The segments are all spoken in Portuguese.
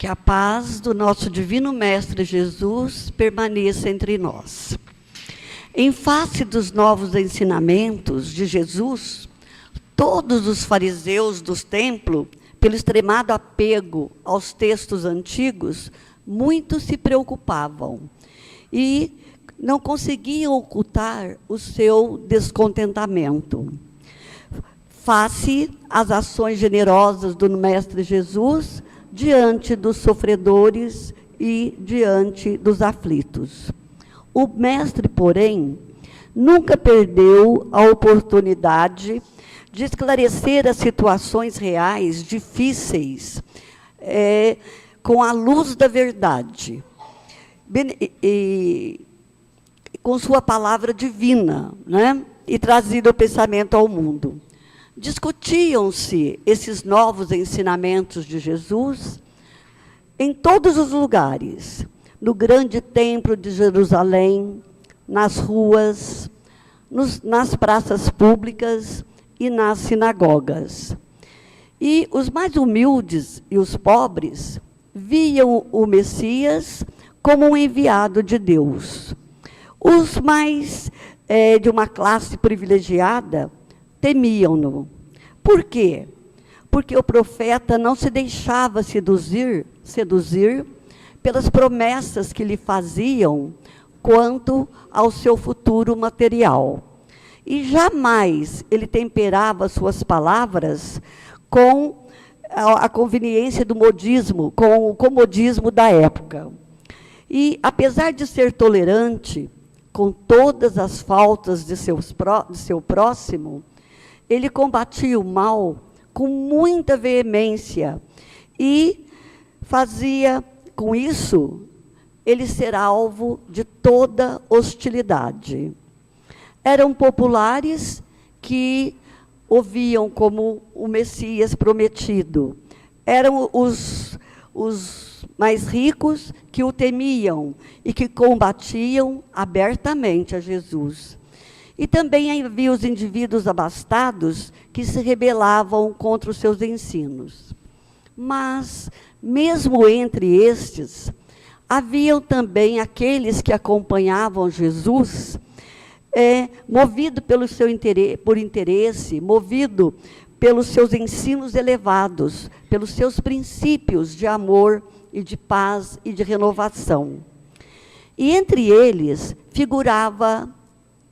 Que a paz do nosso Divino Mestre Jesus permaneça entre nós. Em face dos novos ensinamentos de Jesus, todos os fariseus dos templos, pelo extremado apego aos textos antigos, muito se preocupavam e não conseguiam ocultar o seu descontentamento. Face às ações generosas do Mestre Jesus, diante dos sofredores e diante dos aflitos. O mestre, porém, nunca perdeu a oportunidade de esclarecer as situações reais, difíceis, com a luz da verdade, com sua palavra divina, né? E trazido o pensamento ao mundo. Discutiam-se esses novos ensinamentos de Jesus em todos os lugares, no grande templo de Jerusalém, nas ruas, nas praças públicas e nas sinagogas. E os mais humildes e os pobres viam o Messias como um enviado de Deus. Os mais de uma classe privilegiada temiam-no. Por quê? Porque o profeta não se deixava seduzir pelas promessas que lhe faziam quanto ao seu futuro material. E jamais ele temperava suas palavras com a conveniência do modismo, com o comodismo da época. E, apesar de ser tolerante com todas as faltas de seu próximo, ele combatia o mal com muita veemência e fazia, com isso, ele ser alvo de toda hostilidade. Eram populares que o como o Messias prometido. Eram os mais ricos que o temiam e que combatiam abertamente a Jesus. E também havia os indivíduos abastados que se rebelavam contra os seus ensinos. Mas, mesmo entre estes, haviam também aqueles que acompanhavam Jesus, movido por interesse, movido pelos seus ensinos elevados, pelos seus princípios de amor e de paz e de renovação. E entre eles figurava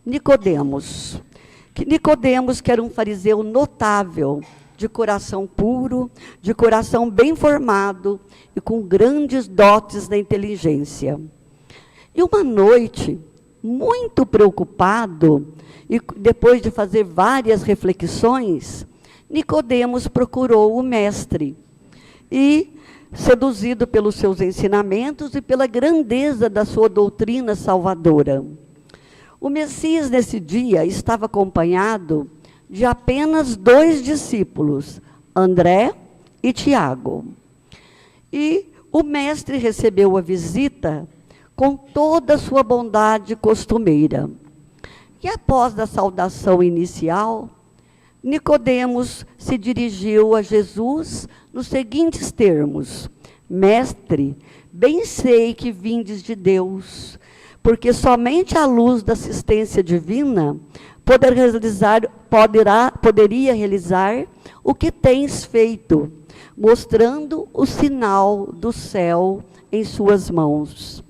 Nicodemos, que era um fariseu notável, de coração puro, de coração bem formado e com grandes dotes da inteligência. E uma noite, muito preocupado, e depois de fazer várias reflexões, Nicodemos procurou o mestre e, seduzido pelos seus ensinamentos e pela grandeza da sua doutrina salvadora. O Messias, nesse dia, estava acompanhado de apenas 2 discípulos, André e Tiago. E o mestre recebeu a visita com toda a sua bondade costumeira. E após a saudação inicial, Nicodemos se dirigiu a Jesus nos seguintes termos: Mestre, bem sei que vindes de Deus, porque somente a luz da assistência divina poderia realizar o que tens feito, mostrando o sinal do céu em suas mãos.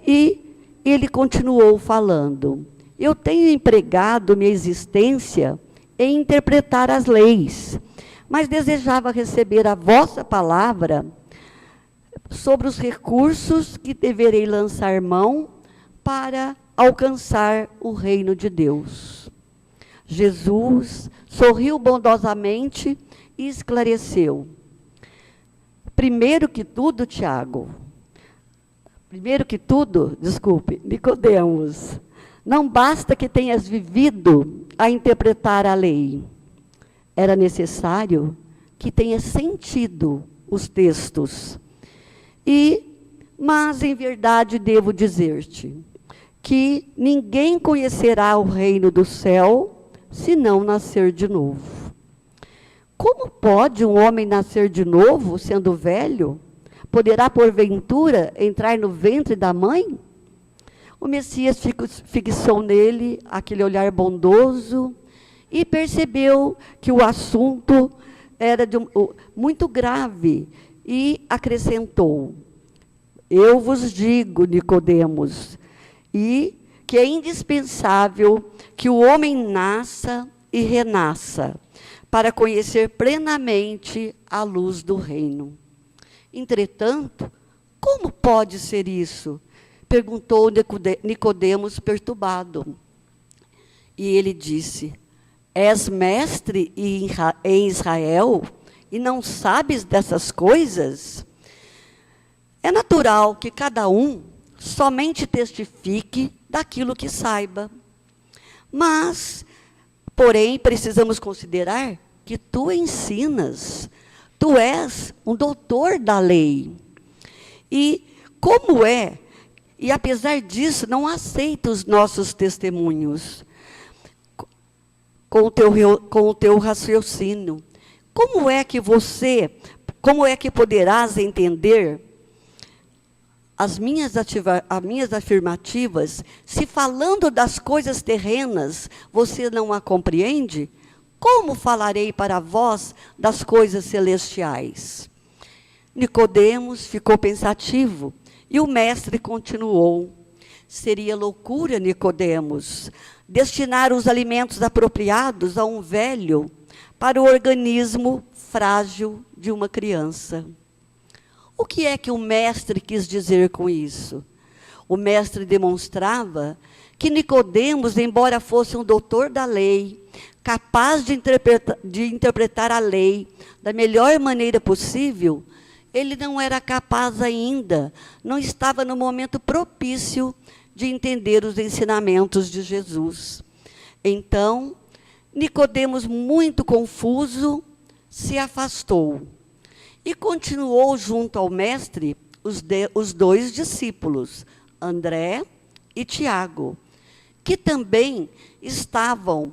E ele continuou falando: eu tenho empregado minha existência em interpretar as leis, mas desejava receber a vossa palavra sobre os recursos que deverei lançar mão para alcançar o reino de Deus. Jesus sorriu bondosamente e esclareceu: Nicodemos, não basta que tenhas vivido a interpretar a lei. Era necessário que tenhas sentido os textos. Mas, em verdade, devo dizer-te que ninguém conhecerá o reino do céu se não nascer de novo. Como pode um homem nascer de novo, sendo velho? poderá, porventura, entrar no ventre da mãe? O Messias fixou nele aquele olhar bondoso e percebeu que o assunto era muito grave e acrescentou: eu vos digo, Nicodemos, e que é indispensável que o homem nasça e renasça para conhecer plenamente a luz do reino. Entretanto, como pode ser isso? Perguntou Nicodemos perturbado. E ele disse: és mestre em Israel e não sabes dessas coisas? É natural que cada um somente testifique daquilo que saiba. Mas, porém, precisamos considerar que tu ensinas, tu és um doutor da lei. E como é? E apesar disso, não aceita os nossos testemunhos com o teu raciocínio. Como é que poderás entender as minhas afirmativas, se falando das coisas terrenas, você não a compreende? Como falarei para vós das coisas celestiais? Nicodemos ficou pensativo, e o mestre continuou: seria loucura, Nicodemos, destinar os alimentos apropriados a um velho para o organismo frágil de uma criança. O que é que o mestre quis dizer com isso? O mestre demonstrava que Nicodemos, embora fosse um doutor da lei, capaz de interpretar a lei da melhor maneira possível, ele não era capaz ainda, não estava no momento propício de entender os ensinamentos de Jesus. Então, Nicodemos, muito confuso, se afastou e continuou junto ao mestre os dois discípulos, André e Tiago, que também estavam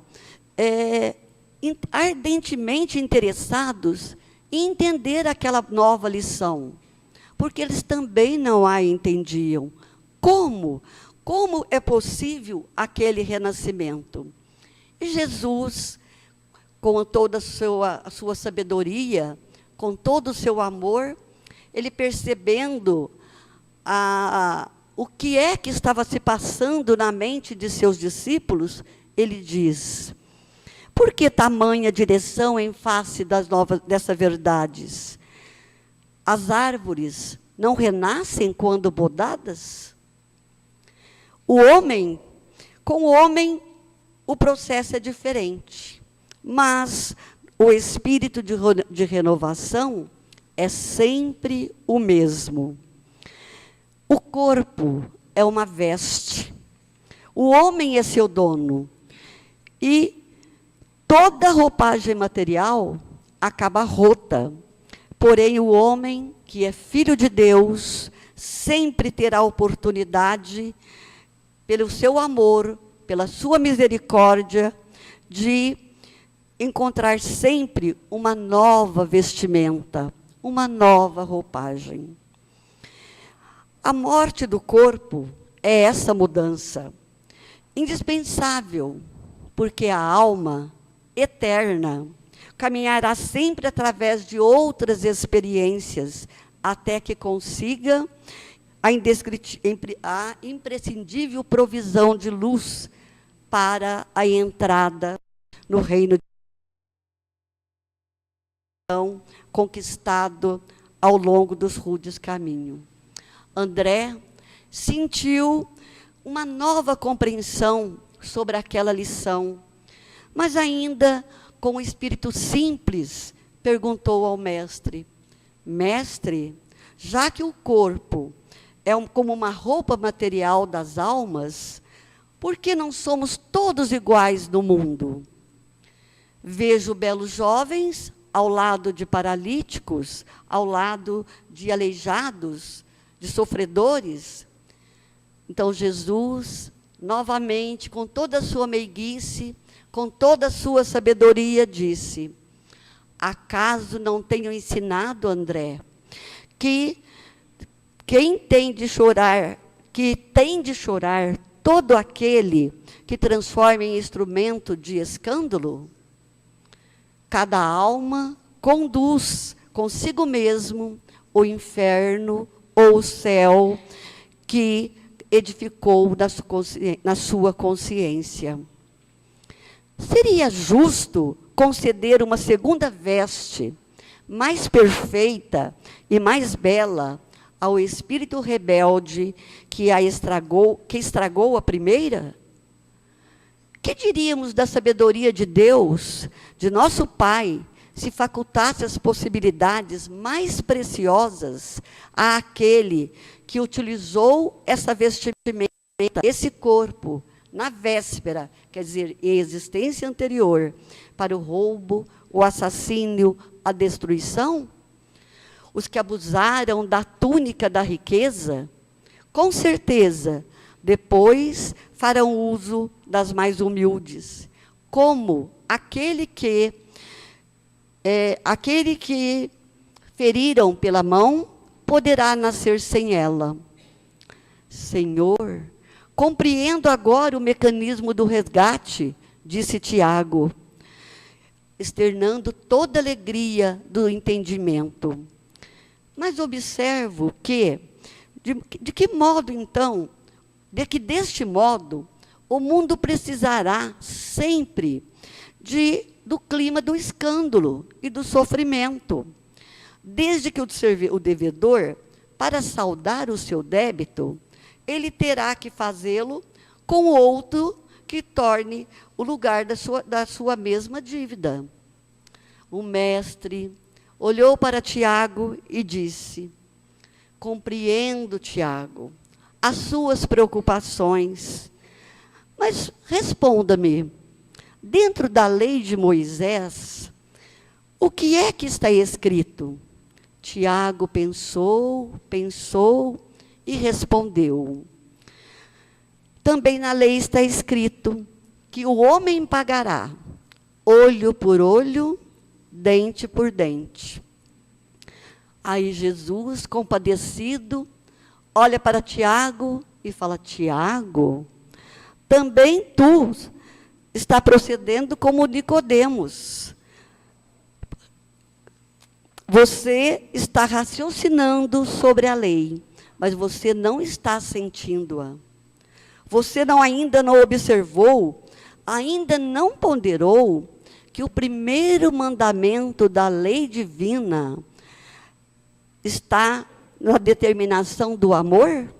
ardentemente interessados em entender aquela nova lição, porque eles também não a entendiam. Como? Como é possível aquele renascimento? E Jesus, com toda a sua sabedoria, com todo o seu amor, ele percebendo o que é que estava se passando na mente de seus discípulos, ele diz: por que tamanha direção em face dessas verdades? As árvores não renascem quando podadas? Com o homem, o processo é diferente, mas o espírito de renovação é sempre o mesmo. O corpo é uma veste, o homem é seu dono, e toda roupagem material acaba rota, porém o homem, que é filho de Deus, sempre terá a oportunidade, pelo seu amor, pela sua misericórdia, de encontrar sempre uma nova vestimenta, uma nova roupagem. A morte do corpo é essa mudança, indispensável, porque a alma eterna caminhará sempre através de outras experiências, até que consiga a imprescindível provisão de luz para a entrada no reino de Deus, conquistado ao longo dos rudes caminhos. André sentiu uma nova compreensão sobre aquela lição, mas ainda com o espírito simples, perguntou ao mestre: mestre, já que o corpo é como uma roupa material das almas, por que não somos todos iguais no mundo? Vejo belos jovens ao lado de paralíticos, ao lado de aleijados, de sofredores. Então Jesus, novamente, com toda a sua meiguice, com toda a sua sabedoria, disse: acaso não tenho ensinado, André, que que tem de chorar todo aquele que transforma em instrumento de escândalo? Cada alma conduz consigo mesmo o inferno ou o céu que edificou na sua consciência. Seria justo conceder uma segunda veste, mais perfeita e mais bela, ao espírito rebelde que estragou a primeira? Que diríamos da sabedoria de Deus, de nosso Pai, se facultasse as possibilidades mais preciosas àquele que utilizou essa vestimenta, esse corpo, na véspera, quer dizer, em existência anterior, para o roubo, o assassínio, a destruição? Os que abusaram da túnica da riqueza, com certeza, depois farão uso das mais humildes, como aquele que feriram pela mão, poderá nascer sem ela. Senhor, compreendo agora o mecanismo do resgate, disse Tiago, externando toda a alegria do entendimento. Mas observo que, de que modo, então, deste modo, o mundo precisará sempre do clima do escândalo e do sofrimento. Desde que o devedor, para saldar o seu débito, ele terá que fazê-lo com outro que torne o lugar da sua mesma dívida. O mestre olhou para Tiago e disse: compreendo, Tiago, as suas preocupações, mas responda-me, dentro da lei de Moisés, o que é que está escrito? Tiago pensou e respondeu: também na lei está escrito que o homem pagará olho por olho, dente por dente. Aí Jesus, compadecido, olha para Tiago e fala: Tiago, também tu está procedendo como Nicodemos. Você está raciocinando sobre a lei, mas você não está sentindo-a. Você ainda não observou, ainda não ponderou que o primeiro mandamento da lei divina está na determinação do amor?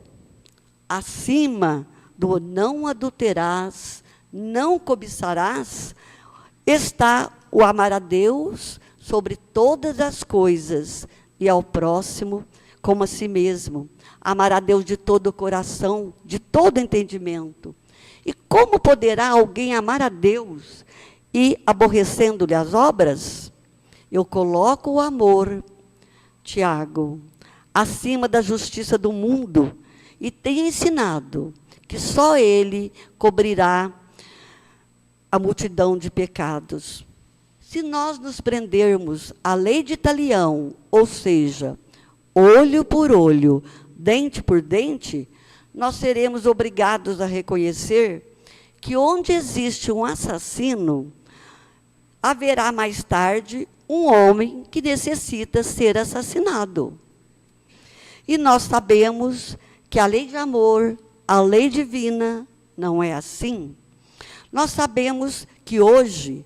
Acima do não adulterarás, não cobiçarás, está o amar a Deus sobre todas as coisas e ao próximo como a si mesmo. Amar a Deus de todo o coração, de todo entendimento. E como poderá alguém amar a Deus e aborrecendo-lhe as obras? Eu coloco o amor, Tiago, acima da justiça do mundo e tenho ensinado que só ele cobrirá a multidão de pecados. Se nós nos prendermos à lei de Talião, ou seja, olho por olho, dente por dente, nós seremos obrigados a reconhecer que onde existe um assassino, haverá mais tarde um homem que necessita ser assassinado. E nós sabemos que a lei de amor, a lei divina, não é assim. Nós sabemos que hoje,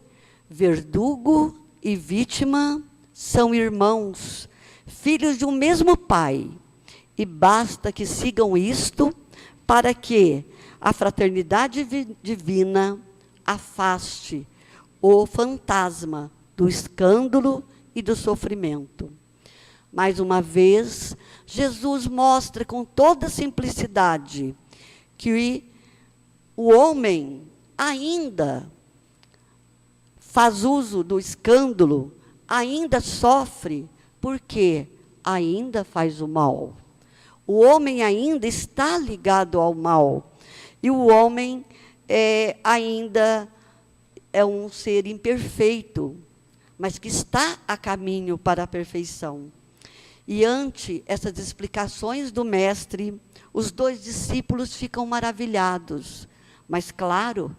verdugo e vítima são irmãos, filhos de um mesmo pai. E basta que sigam isto para que a fraternidade divina afaste o fantasma do escândalo e do sofrimento. Mais uma vez, Jesus mostra com toda simplicidade que o homem ainda faz uso do escândalo, ainda sofre, porque ainda faz o mal. O homem ainda está ligado ao mal. E o homem ainda é um ser imperfeito, mas que está a caminho para a perfeição. E ante essas explicações do mestre, os dois discípulos ficam maravilhados. Mas, claro,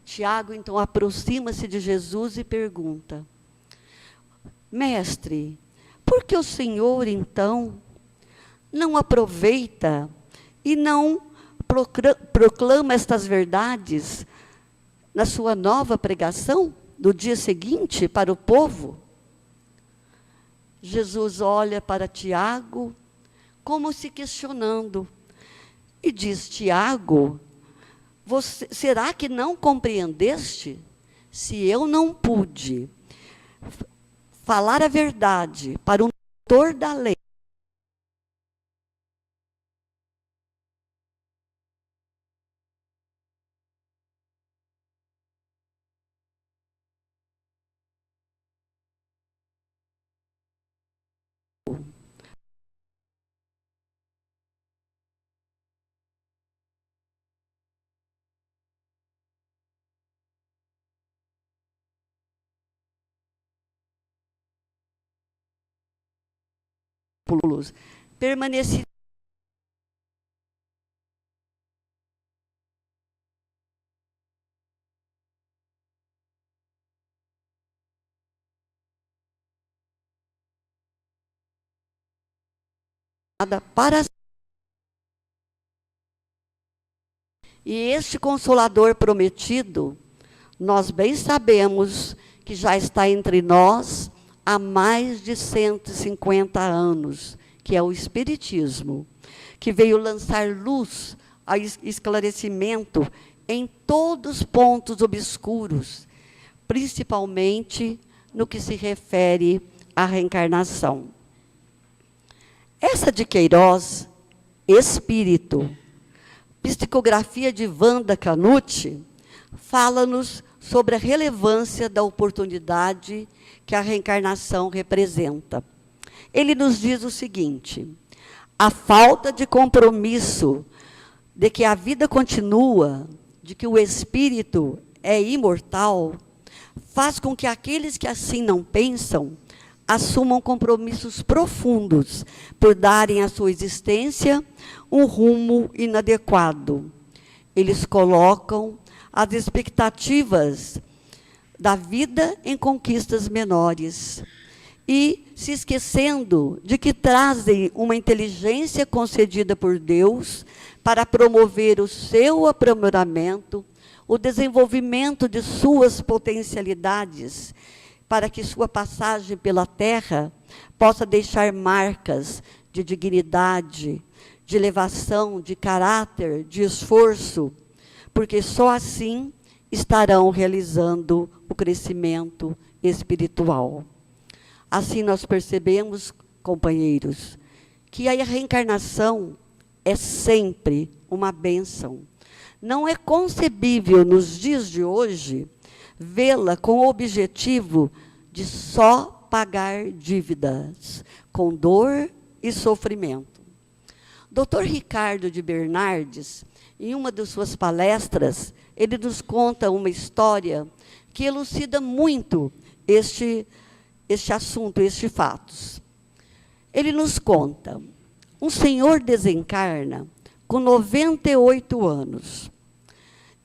Tiago, então, aproxima-se de Jesus e pergunta: mestre, por que o Senhor, então, não aproveita e não proclama estas verdades na sua nova pregação, do dia seguinte, para o povo? Jesus olha para Tiago, como se questionando, e diz: Tiago, será que não compreendeste? Se eu não pude falar a verdade para um doutor da lei, permaneci para. E este Consolador prometido, nós bem sabemos que já está entre nós há mais de 150 anos, que é o Espiritismo, que veio lançar luz ao esclarecimento em todos os pontos obscuros, principalmente no que se refere à reencarnação. Essa de Queiroz, Espírito, psicografia de Wanda Canuti, fala-nos sobre a relevância da oportunidade que a reencarnação representa. Ele nos diz o seguinte: a falta de compromisso de que a vida continua, de que o espírito é imortal, faz com que aqueles que assim não pensam assumam compromissos profundos por darem à sua existência um rumo inadequado. Eles colocam as expectativas da vida em conquistas menores e se esquecendo de que trazem uma inteligência concedida por Deus para promover o seu aprimoramento, o desenvolvimento de suas potencialidades, para que sua passagem pela Terra possa deixar marcas de dignidade, de elevação, de caráter, de esforço, porque só assim estarão realizando o crescimento espiritual. Assim nós percebemos, companheiros, que a reencarnação é sempre uma bênção. Não é concebível, nos dias de hoje, vê-la com o objetivo de só pagar dívidas, com dor e sofrimento. Dr. Ricardo de Bernardes, em uma de suas palestras, ele nos conta uma história que elucida muito este assunto, estes fatos. Ele nos conta: um senhor desencarna com 98 anos.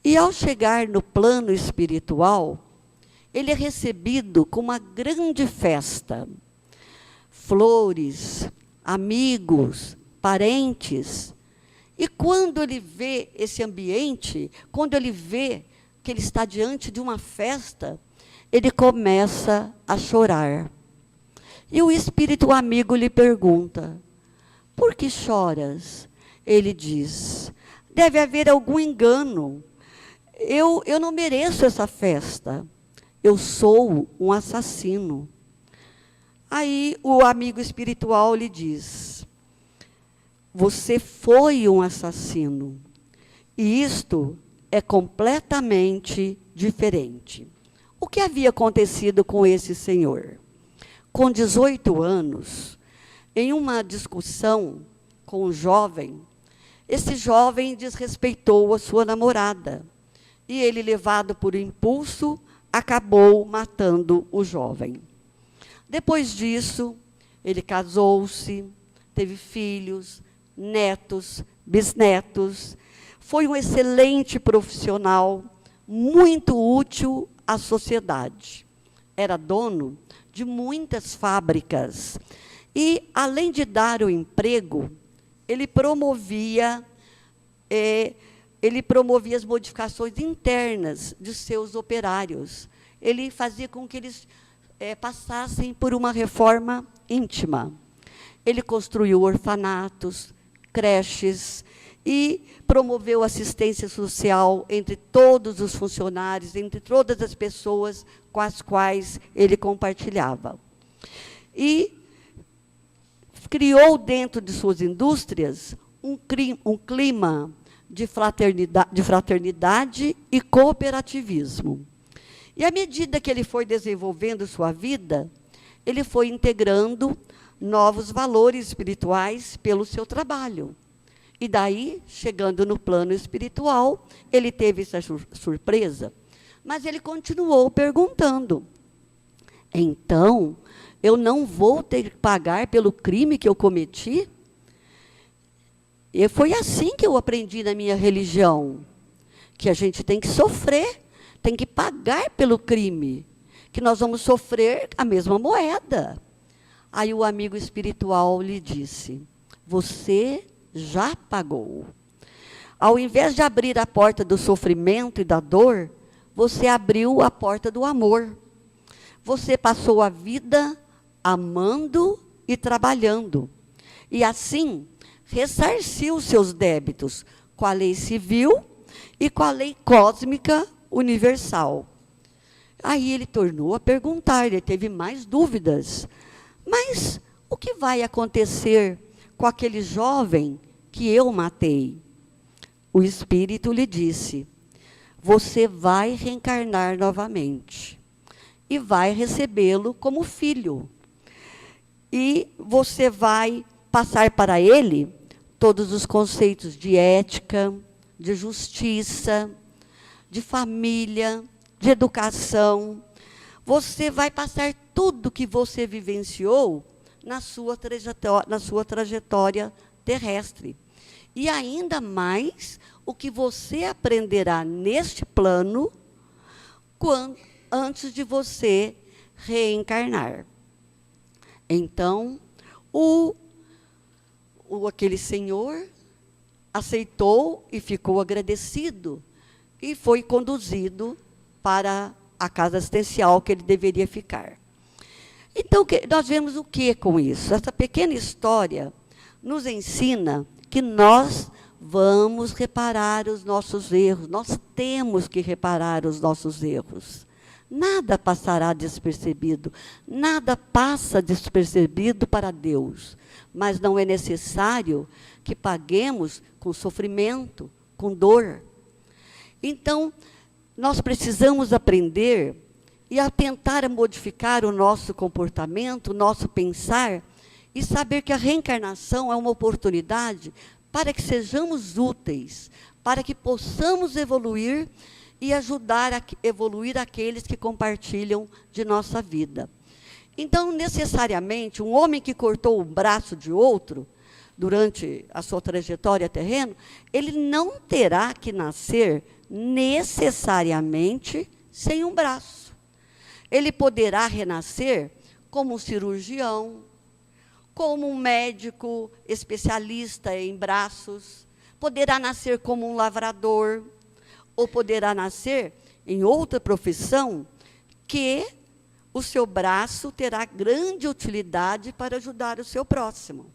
E, ao chegar no plano espiritual, ele é recebido com uma grande festa. Flores, amigos, parentes. E quando ele vê esse ambiente, quando ele vê que ele está diante de uma festa, ele começa a chorar. E o espírito amigo lhe pergunta: por que choras? Ele diz: deve haver algum engano. Eu não mereço essa festa. Eu sou um assassino. Aí o amigo espiritual lhe diz: você foi um assassino. E isto é completamente diferente. O que havia acontecido com esse senhor? Com 18 anos, em uma discussão com um jovem, esse jovem desrespeitou a sua namorada. E ele, levado por impulso, acabou matando o jovem. Depois disso, ele casou-se, teve filhos, netos, bisnetos. Foi um excelente profissional, muito útil à sociedade. Era dono de muitas fábricas. E, além de dar o emprego, ele promovia as modificações internas de seus operários. Ele fazia com que eles passassem por uma reforma íntima. Ele construiu orfanatos, creches e promoveu assistência social entre todos os funcionários, entre todas as pessoas com as quais ele compartilhava. E criou dentro de suas indústrias um clima de fraternidade e cooperativismo. E, à medida que ele foi desenvolvendo sua vida, ele foi integrando novos valores espirituais pelo seu trabalho. E daí, chegando no plano espiritual, ele teve essa surpresa. Mas ele continuou perguntando. Então, eu não vou ter que pagar pelo crime que eu cometi? E foi assim que eu aprendi na minha religião, que a gente tem que sofrer, tem que pagar pelo crime, que nós vamos sofrer a mesma moeda. Aí o amigo espiritual lhe disse, você já pagou. Ao invés de abrir a porta do sofrimento e da dor, você abriu a porta do amor. Você passou a vida amando e trabalhando. E assim, ressarciu seus débitos com a lei civil e com a lei cósmica universal. Aí ele tornou a perguntar, ele teve mais dúvidas. Mas o que vai acontecer com aquele jovem que eu matei? O Espírito lhe disse, você vai reencarnar novamente e vai recebê-lo como filho. E você vai passar para ele todos os conceitos de ética, de justiça, de família, de educação. Você vai passar tudo que você vivenciou na sua trajetória terrestre. E ainda mais o que você aprenderá neste plano antes de você reencarnar. Então, aquele senhor aceitou e ficou agradecido e foi conduzido para a casa assistencial que ele deveria ficar. Então, nós vemos o que com isso? Essa pequena história nos ensina que nós vamos reparar os nossos erros, nós temos que reparar os nossos erros. Nada passará despercebido, nada passa despercebido para Deus, mas não é necessário que paguemos com sofrimento, com dor. Então, nós precisamos aprender e a tentar modificar o nosso comportamento, o nosso pensar, e saber que a reencarnação é uma oportunidade para que sejamos úteis, para que possamos evoluir e ajudar a evoluir aqueles que compartilham de nossa vida. Então, necessariamente, um homem que cortou o braço de outro, durante a sua trajetória terrena, ele não terá que nascer necessariamente sem um braço. Ele poderá renascer como um cirurgião, como um médico especialista em braços, poderá nascer como um lavrador, ou poderá nascer em outra profissão que o seu braço terá grande utilidade para ajudar o seu próximo.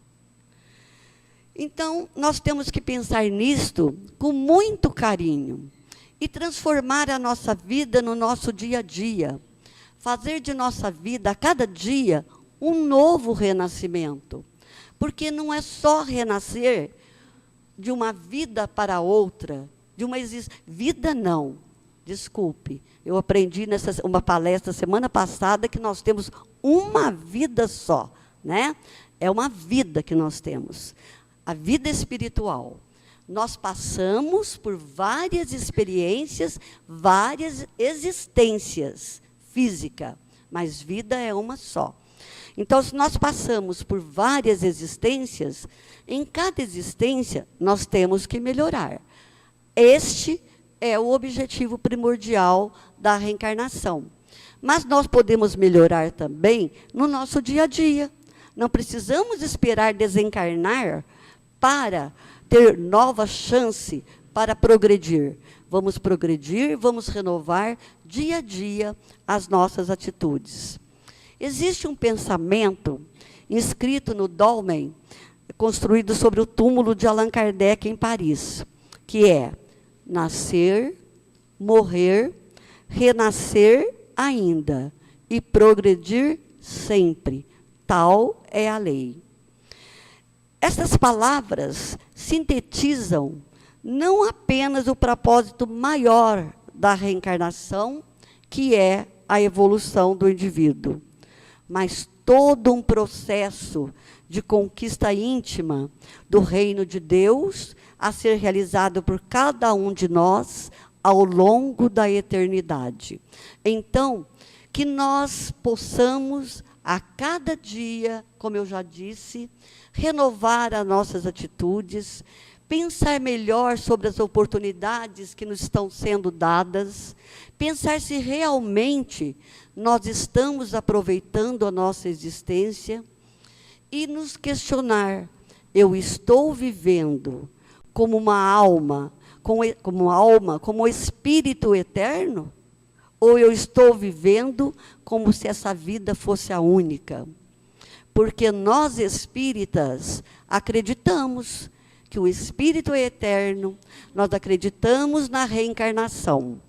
Então, nós temos que pensar nisto com muito carinho e transformar a nossa vida no nosso dia a dia. Fazer de nossa vida, a cada dia, um novo renascimento. Porque não é só renascer de uma vida para outra, de uma vida não. Desculpe, eu aprendi uma palestra semana passada que nós temos uma vida só, né? É uma vida que nós temos. A vida espiritual. Nós passamos por várias experiências, várias existências físicas, mas vida é uma só. Então, se nós passamos por várias existências, em cada existência nós temos que melhorar. Este é o objetivo primordial da reencarnação. Mas nós podemos melhorar também no nosso dia a dia. Não precisamos esperar desencarnar para ter nova chance para progredir. Vamos progredir, vamos renovar dia a dia as nossas atitudes. Existe um pensamento inscrito no dolmen, construído sobre o túmulo de Allan Kardec em Paris, que é nascer, morrer, renascer ainda e progredir sempre. Tal é a lei. Estas palavras sintetizam não apenas o propósito maior da reencarnação, que é a evolução do indivíduo, mas todo um processo de conquista íntima do reino de Deus a ser realizado por cada um de nós ao longo da eternidade. Então, que nós possamos, a cada dia, como eu já disse, renovar as nossas atitudes, pensar melhor sobre as oportunidades que nos estão sendo dadas, pensar se realmente nós estamos aproveitando a nossa existência e nos questionar: eu estou vivendo como uma alma, como espírito eterno? Ou eu estou vivendo como se essa vida fosse a única? Porque nós espíritas acreditamos que o espírito é eterno, nós acreditamos na reencarnação.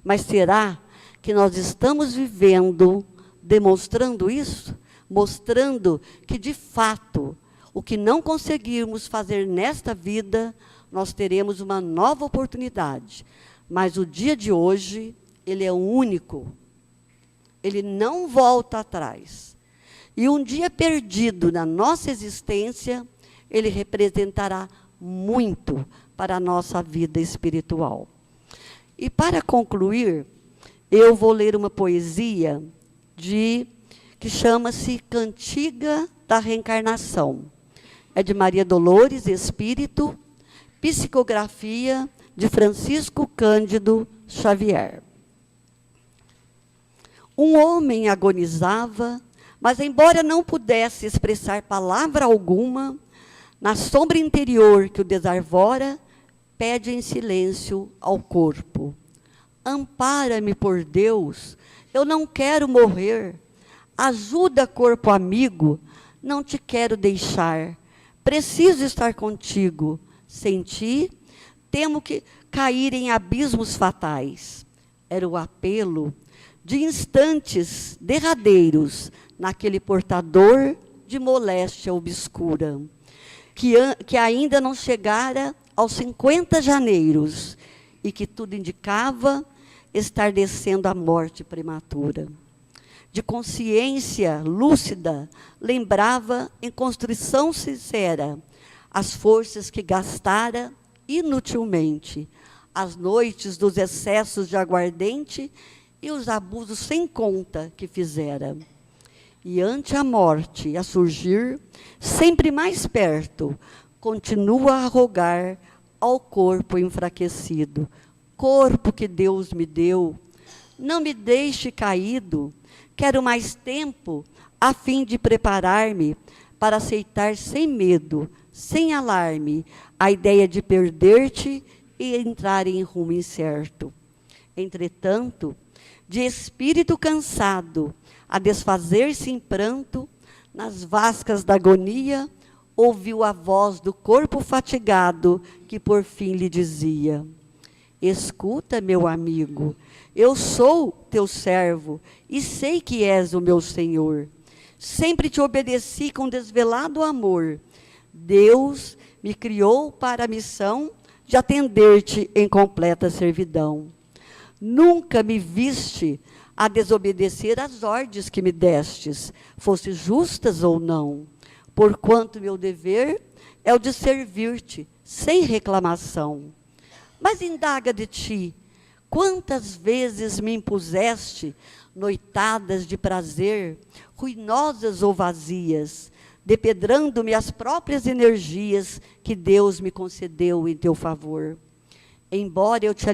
Mas será que nós estamos vivendo, demonstrando isso? Mostrando que, de fato, o que não conseguirmos fazer nesta vida, nós teremos uma nova oportunidade. Mas o dia de hoje, ele é único. Ele não volta atrás. E um dia perdido na nossa existência, ele representará muito para a nossa vida espiritual. E para concluir, eu vou ler uma poesia que chama-se Cantiga da Reencarnação. É de Maria Dolores Espírito, psicografia de Francisco Cândido Xavier. Um homem agonizava, mas embora não pudesse expressar palavra alguma, na sombra interior que o desarvora, pede em silêncio ao corpo: ampara-me, por Deus, eu não quero morrer. Ajuda, corpo amigo, não te quero deixar. Preciso estar contigo. Sem ti, temo que cair em abismos fatais. Era o apelo de instantes derradeiros naquele portador de moléstia obscura, que ainda não chegara aos 50 janeiros e que tudo indicava estar descendo à morte prematura. De consciência lúcida, lembrava em constrição sincera as forças que gastara inutilmente, as noites dos excessos de aguardente e os abusos sem conta que fizera. E ante a morte a surgir, sempre mais perto, continua a rogar ao corpo enfraquecido: corpo que Deus me deu, não me deixe caído, quero mais tempo a fim de preparar-me para aceitar sem medo, sem alarme, a ideia de perder-te e entrar em rumo incerto. Entretanto, de espírito cansado, a desfazer-se em pranto, nas vascas da agonia, ouviu a voz do corpo fatigado, que por fim lhe dizia: escuta, meu amigo, eu sou teu servo e sei que és o meu Senhor. Sempre te obedeci com desvelado amor. Deus me criou para a missão de atender-te em completa servidão. Nunca me viste a desobedecer às ordens que me destes, fosse justas ou não, porquanto meu dever é o de servir-te, sem reclamação. Mas indaga de ti, quantas vezes me impuseste noitadas de prazer, ruinosas ou vazias, depedrando-me as próprias energias que Deus me concedeu em teu favor. Embora eu te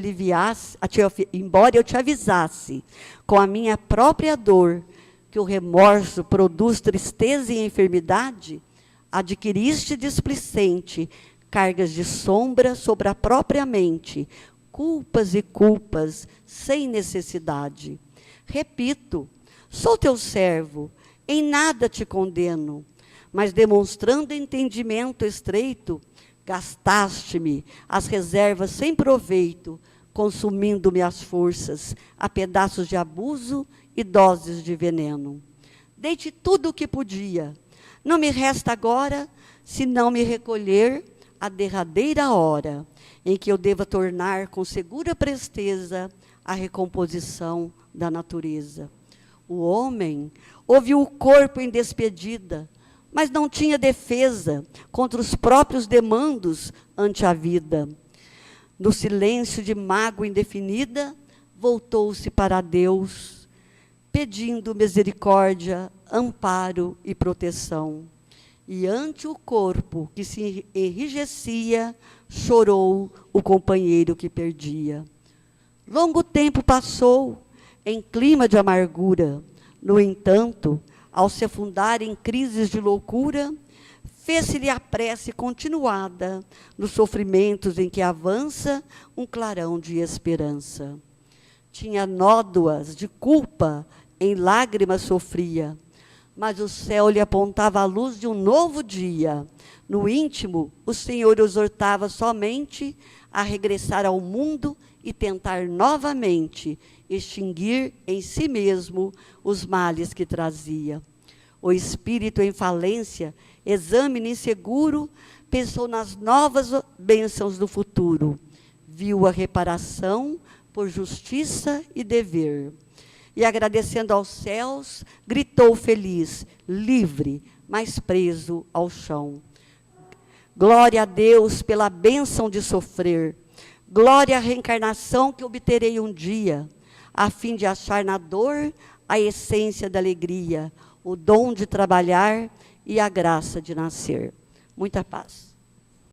avisasse com a minha própria dor, que o remorso produz tristeza e enfermidade, adquiriste displicente cargas de sombra sobre a própria mente, culpas e culpas sem necessidade. Repito, sou teu servo, em nada te condeno, mas demonstrando entendimento estreito, gastaste-me as reservas sem proveito, consumindo-me as forças a pedaços de abuso e doses de veneno. Dei-te tudo o que podia. Não me resta agora, senão me recolher à derradeira hora, em que eu deva tornar com segura presteza a recomposição da natureza. O homem ouviu o corpo em despedida, mas não tinha defesa contra os próprios demandos ante a vida. No silêncio de mágoa indefinida, voltou-se para Deus, pedindo misericórdia, amparo e proteção. E ante o corpo que se enrijecia, chorou o companheiro que perdia. Longo tempo passou em clima de amargura. No entanto, ao se afundar em crises de loucura, fez-se-lhe a prece continuada nos sofrimentos em que avança um clarão de esperança. Tinha nódoas de culpa, em lágrimas sofria, mas o céu lhe apontava a luz de um novo dia. No íntimo, o Senhor o exortava somente a regressar ao mundo e tentar novamente extinguir em si mesmo os males que trazia. O espírito em falência, exame inseguro, pensou nas novas bênçãos do futuro. Viu a reparação por justiça e dever. E, agradecendo aos céus, gritou feliz, livre, mas preso ao chão. Glória a Deus pela bênção de sofrer. Glória à reencarnação que obterei um dia, a fim de achar na dor a essência da alegria, o dom de trabalhar e a graça de nascer. Muita paz.